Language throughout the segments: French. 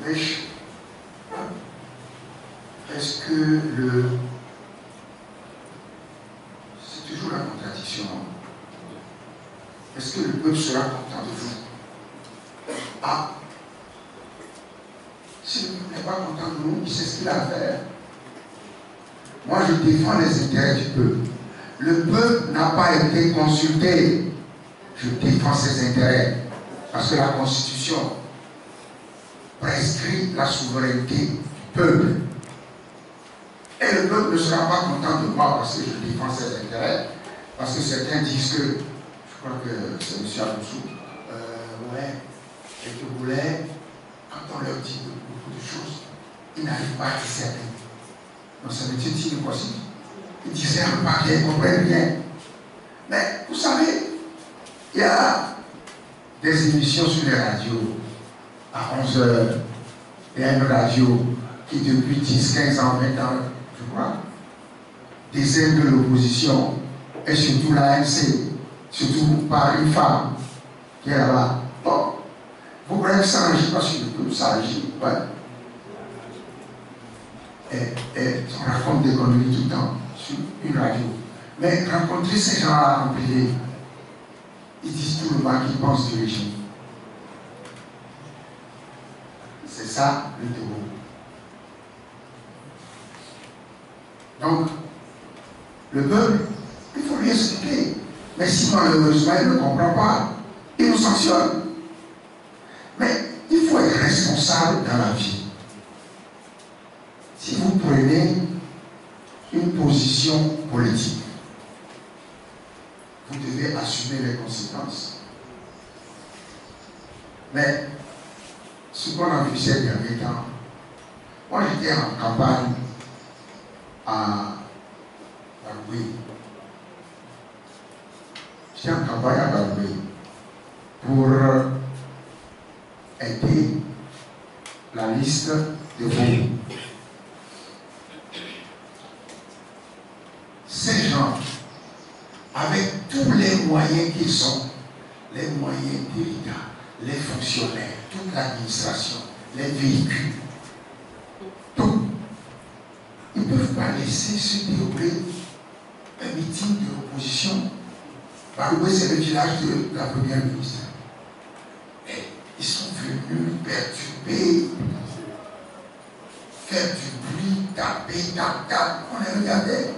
n'empêche, est-ce que le... C'est toujours la contradiction. Est-ce que le peuple sera content de vous? Ah, si le peuple n'est pas content de nous, il sait ce qu'il a à faire. Moi, je défends les intérêts du peuple. Le peuple n'a pas été consulté. Je défends ses intérêts. Parce que la Constitution prescrit la souveraineté du peuple. Et le peuple ne sera pas content de moi parce que je défends ses intérêts. Parce que certains disent que, je crois que c'est M. Aboussou, ouais, et que voulait, quand on leur dit beaucoup de choses, ils n'arrivent pas à discerner. Donc ça veut dire qu'il est possible. Ils ne discernent pas bien, ils ne comprennent rien. Mais vous savez, il y a des émissions sur les radios à 11 h. Il y a une radio qui depuis 10, 15 ans, 20 ans, je crois, désigne de l'opposition et surtout l'ANC, surtout par une femme qui est là-bas. Bon, vous croyez que ça n'agit pas sur le peuple, ça agit, ouais. Et on raconte des conneries tout le temps sur une radio. Mais rencontrer ces gens-là en privé, ils disent tout le mal qu'ils pensent du régime. C'est ça le Togo. Donc, le peuple, il faut lui expliquer. Mais si malheureusement il ne comprend pas, il nous sanctionne. Mais il faut être responsable dans la vie. Si vous prenez une position politique, vous devez assumer les conséquences. Mais ce qu'on a vu ces derniers temps, moi j'étais en campagne à Baroué. J'étais en campagne à Baroué pour aider la liste de vous. Ces gens, avec tous les moyens qu'ils ont, les moyens de l'État, les fonctionnaires, toute l'administration, les véhicules, tout, ils ne peuvent pas laisser se dérouler un meeting de l'opposition. Baroué, c'est le village de la première ministre. Et ils sont venus perturber, faire du bruit, taper, taper. On les regardait.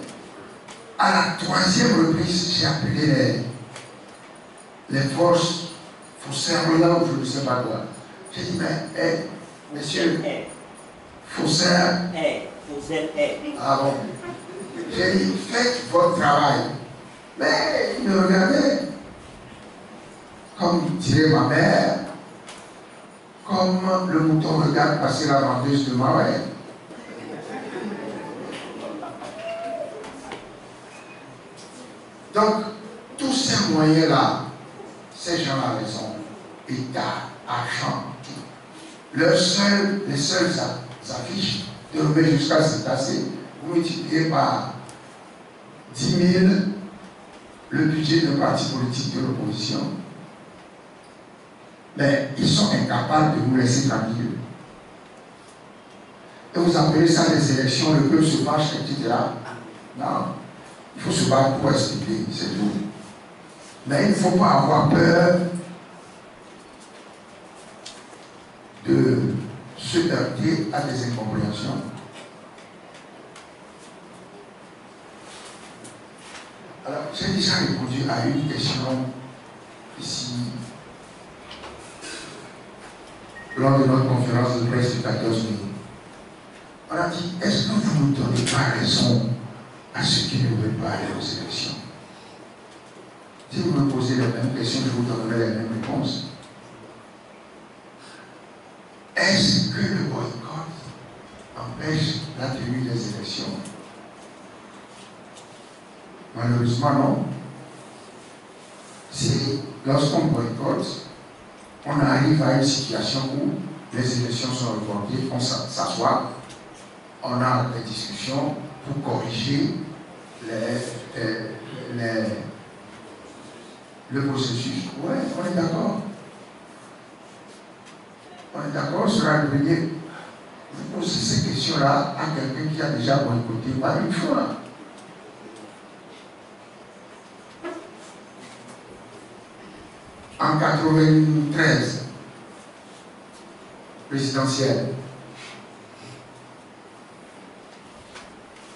À la troisième reprise, j'ai appelé les forces faussaires là, je ne sais pas quoi. J'ai dit, mais, monsieur, faussaire. Ah bon. J'ai dit, faites votre travail. Mais il me regardait, comme dirait ma mère, comme le mouton regarde passer la vendeuse de Marais. Donc, tous ces moyens-là, ces gens-là les ont. État, argent, tout. Les seules affiches de remettre jusqu'à se tasser, vous multipliez par 10 000 le budget d'un parti politique de l'opposition. Mais ils sont incapables de vous laisser tranquille. Et vous appelez ça des élections, le peuple se fâche, etc. Non. Il faut se battre pour expliquer, c'est tout. Mais il ne faut pas avoir peur de se heurter à des incompréhensions. Alors, j'ai déjà répondu à une question ici, lors de notre conférence de presse du 14 mai. On a dit, est-ce que vous ne donnez pas raison à ceux qui ne veulent pas aller aux élections? Si vous me posez les mêmes questions, je vous donnerai les mêmes réponses. Est-ce que le boycott empêche la tenue des élections? Malheureusement, non. C'est lorsqu'on boycotte, on arrive à une situation où les élections sont reportées, on s'assoit, on a des discussions pour corriger le processus. Oui, on est d'accord. On est d'accord sur la devenir poser ces questions-là à quelqu'un qui a déjà boycotté par une fois. En 93, présidentielle.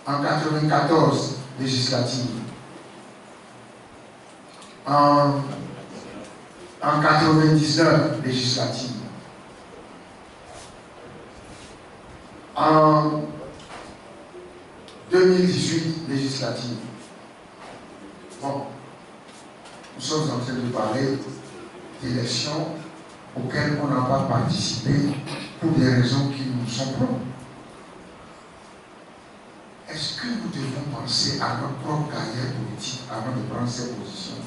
En 94, législative. En 99, législative. En 2018, législative. Bon, nous sommes en train de parler d'élections auxquelles on n'a pas participé pour des raisons qui nous sont propres. Est-ce que nous devons penser à notre propre carrière politique avant de prendre ces positions?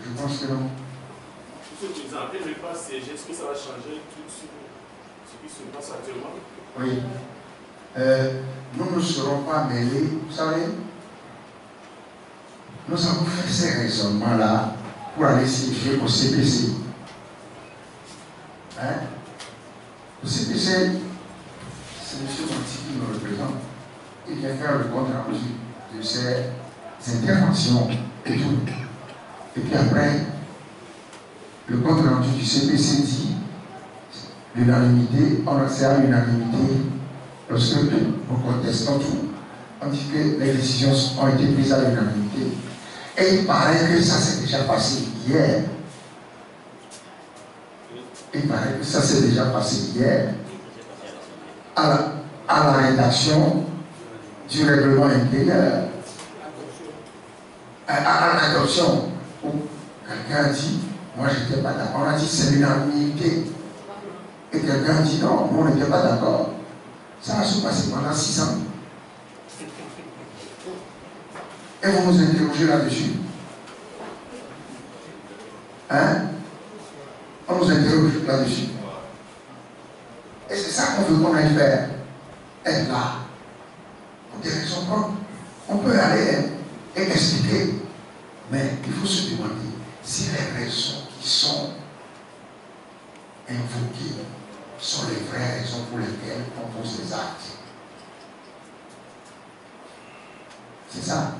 Je pense que non. Monsieur le Président, après ne pas siéger, est-ce que ça va changer tout ce qui se passe actuellement? Oui. Nous ne serons pas mêlés, vous savez. Nous avons fait ces raisonnements-là pour aller siéger au CPC. Hein? Au CPC, c'est M. Monti qui nous représente. Il vient faire le compte rendu de ses interventions et tout. Et puis après, le compte rendu du CPC dit l'unanimité, on a à l'unanimité lorsque nous contestons tout. On dit que les décisions ont été prises à l'unanimité. Et il paraît que ça s'est déjà passé hier. Il paraît que ça s'est déjà passé hier à la rédaction du règlement intérieur. À l'adoption, où quelqu'un dit, moi je n'étais pas d'accord. On a dit c'est l'unanimité. Et quelqu'un dit non, nous on n'était pas d'accord. Ça a se passé pendant 6 ans. Et vous nous interrogez là-dessus. Hein? On nous interroge là-dessus. Et c'est ça qu'on veut qu'on aille faire. Être là. Pour des raisons propres. On peut aller et expliquer. Mais il faut se demander si les raisons qui sont invoquées sont les vraies raisons pour lesquelles on pose les actes. C'est ça.